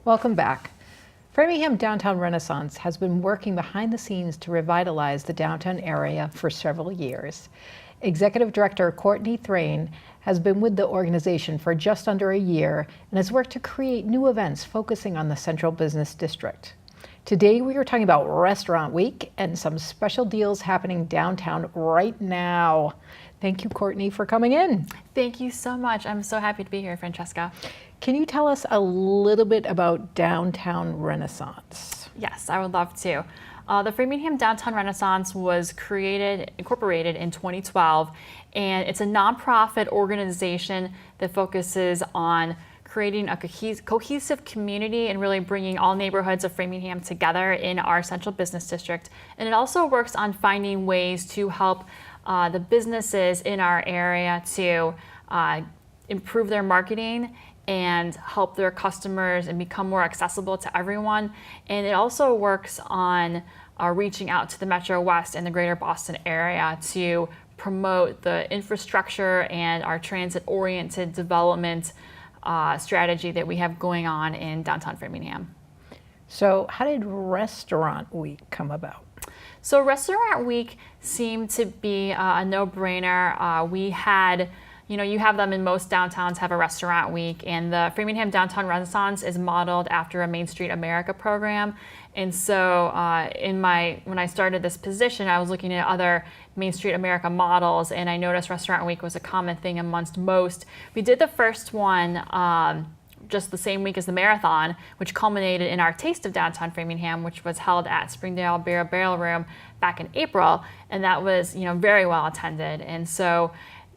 Welcome back. Framingham Downtown Renaissance has been working behind the scenes to revitalize the downtown area for several years. Executive Director Courtney THRAEN has been with the organization for just under a year and has worked to create new events focusing on the Central Business District. Today we are talking about Restaurant Week and some special deals happening downtown right now. Thank you, Courtney, for coming in. Thank you so much. I'm so happy to be here, Francesca. Can you tell us a little bit about Downtown Renaissance? Yes, I would love to. The Framingham Downtown Renaissance was incorporated in 2012, and it's a nonprofit organization that focuses on creating a cohesive community and really bringing all neighborhoods of Framingham together in our central business district. And it also works on finding ways to help the businesses in our area to improve their marketing and help their customers and become more accessible to everyone. And it also works on reaching out to the Metro West and the greater Boston area to promote the infrastructure and our transit-oriented development strategy that we have going on in downtown Framingham. So how did Restaurant Week come about? So Restaurant Week seemed to be a no-brainer. We had, you have them in most downtowns have a Restaurant Week, and the Framingham Downtown Renaissance is modeled after a Main Street America program. And so when I started this position, I was looking at other Main Street America models, and I noticed Restaurant Week was a common thing amongst most. We did the first one just the same week as the marathon, which culminated in our Taste of Downtown Framingham, which was held at Springdale Barrel Room back in April, and that was very well attended. And so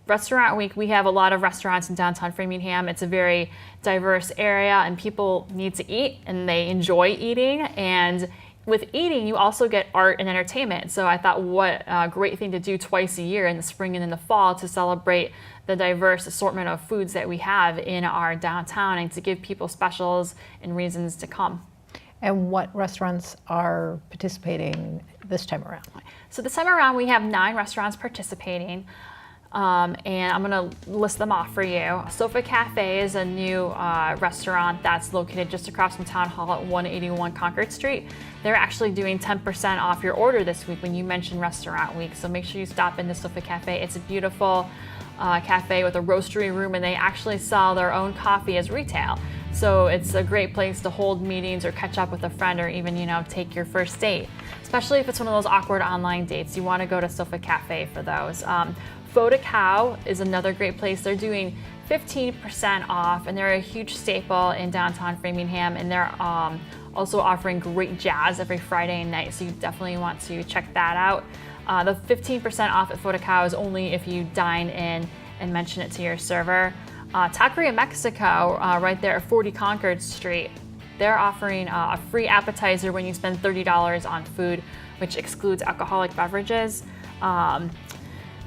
Restaurant Week, we have a lot of restaurants in downtown Framingham. It's a very diverse area, and people need to eat, and they enjoy eating. And with eating, you also get art and entertainment. So I thought, what a great thing to do twice a year in the spring and in the fall to celebrate the diverse assortment of foods that we have in our downtown and to give people specials and reasons to come. And what restaurants are participating this time around? So this time around, we have 9 restaurants participating. And I'm going to list them off for you. Sofa Cafe is a new restaurant that's located just across from Town Hall at 181 Concord Street. They're actually doing 10% off your order this week when you mention Restaurant Week, so make sure you stop into Sofa Cafe. It's a beautiful cafe with a roastery room, and they actually sell their own coffee as retail. So it's a great place to hold meetings or catch up with a friend, or even take your first date. Especially if it's one of those awkward online dates, you want to go to Sofa Cafe for those. Photo Cow is another great place. They're doing 15% off, and they're a huge staple in downtown Framingham, and they're also offering great jazz every Friday night, so you definitely want to check that out. The 15% off at Photo Cow is only if you dine in and mention it to your server. Taqueria Mexico, right there at 40 Concord Street, they're offering a free appetizer when you spend $30 on food, which excludes alcoholic beverages.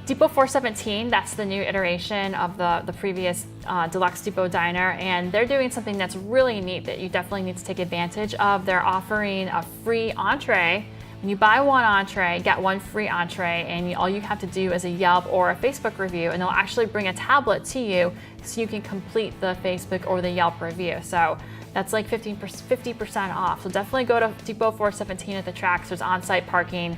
Depot 417, that's the new iteration of the previous Deluxe Depot Diner, and they're doing something that's really neat that you definitely need to take advantage of. They're offering a free entree. When you buy one entree, get one free entree, and all you have to do is a Yelp or a Facebook review, and they'll actually bring a tablet to you so you can complete the Facebook or the Yelp review. So that's like 50% off. So definitely go to Depot 417 at the tracks. There's on-site parking.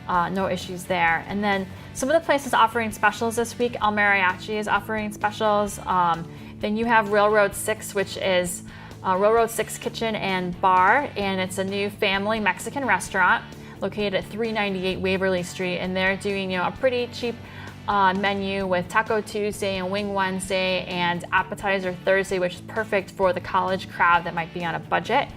No issues there. And then some of the places offering specials this week, El Mariachi is offering specials. Then you have Railroad 6, which is Railroad 6 Kitchen and Bar, and it's a new family Mexican restaurant located at 398 Waverly Street, and they're doing a pretty cheap menu with Taco Tuesday and Wing Wednesday and Appetizer Thursday, which is perfect for the college crowd that might be on a budget.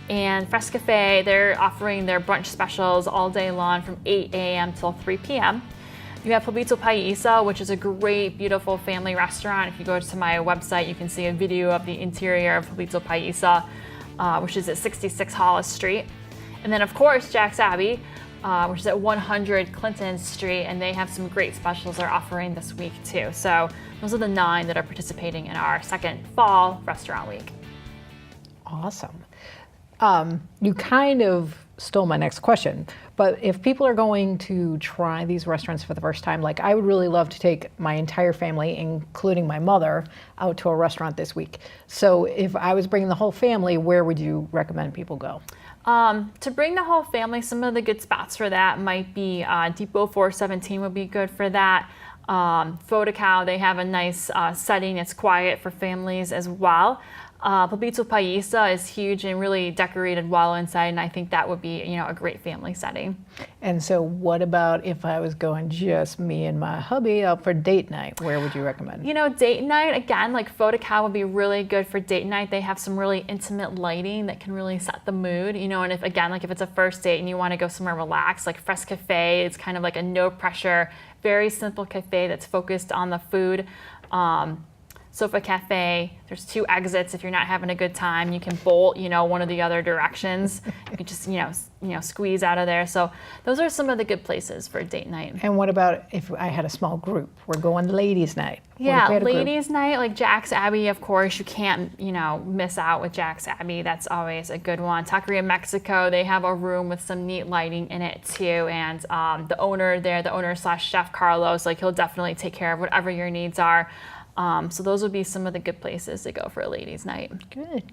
And Frescafe, they're offering their brunch specials all day long from 8 a.m. till 3 p.m. You have Poblito Paisa, which is a great, beautiful family restaurant. If you go to my website, you can see a video of the interior of Poblito Paisa, which is at 66 Hollis Street. And then, of course, Jack's Abbey, which is at 100 Clinton Street, and they have some great specials they're offering this week, too. So those are the 9 that are participating in our second fall Restaurant Week. Awesome. You kind of stole my next question. But if people are going to try these restaurants for the first time, like I would really love to take my entire family, including my mother, out to a restaurant this week. So if I was bringing the whole family, where would you recommend people go? To bring the whole family, some of the good spots for that might be Depot 417 would be good for that. Fotocow, they have a nice setting. It's quiet for families as well. Palpito Paisa is huge and really decorated well inside, and I think that would be, a great family setting. And so what about if I was going just me and my hubby out for date night? Where would you recommend? Date night, again, like Fotocow would be really good for date night. They have some really intimate lighting that can really set the mood, and if it's a first date and you want to go somewhere relaxed, like Fresca Cafe, it's kind of like a no pressure, very simple cafe that's focused on the food. Sofa Cafe, there's 2 exits. If you're not having a good time, you can bolt, one of the other directions. You can just, squeeze out of there. So those are some of the good places for date night. And what about if I had a small group? We're going ladies' night. Yeah, ladies' night, like Jack's Abbey, of course, you can't, miss out with Jack's Abbey. That's always a good one. Taqueria Mexico, they have a room with some neat lighting in it too. And the owner/chef Carlos, like he'll definitely take care of whatever your needs are. So those would be some of the good places to go for a ladies' night.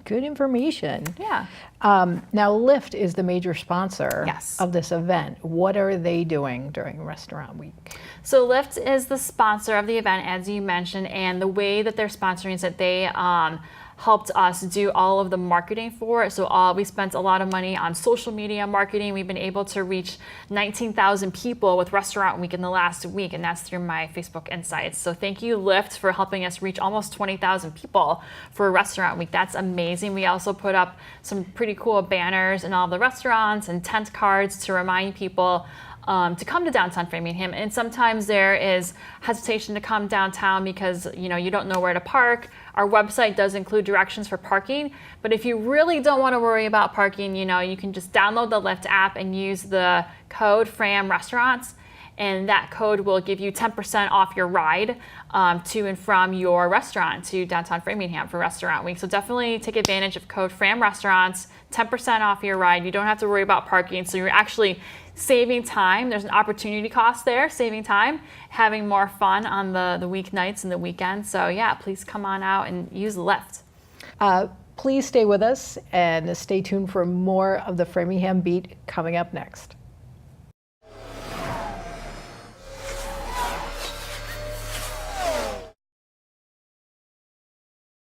Good information. Yeah. Now, Lyft is the major sponsor Yes. of this event. What are they doing during Restaurant Week? So Lyft is the sponsor of the event, as you mentioned, and the way that they're sponsoring is that they helped us do all of the marketing for it. So we spent a lot of money on social media marketing. We've been able to reach 19,000 people with Restaurant Week in the last week, and that's through my Facebook Insights. So thank you, Lyft, for helping us reach almost 20,000 people for Restaurant Week. That's amazing. We also put up some pretty cool banners in all the restaurants and tent cards to remind people to come to downtown Framingham. And sometimes there is hesitation to come downtown because you don't know where to park. Our website does include directions for parking, but if you really don't want to worry about parking, you can just download the Lyft app and use the code FRAM Restaurants, and that code will give you 10% off your ride to and from your restaurant to downtown Framingham for Restaurant Week. So definitely take advantage of code FRAM Restaurants, 10% off your ride. You don't have to worry about parking, so you're actually saving time. There's an opportunity cost there, saving time, having more fun on the weeknights and the weekends. So yeah, please come on out and use Lyft. Please stay with us and stay tuned for more of the Framingham Beat coming up next.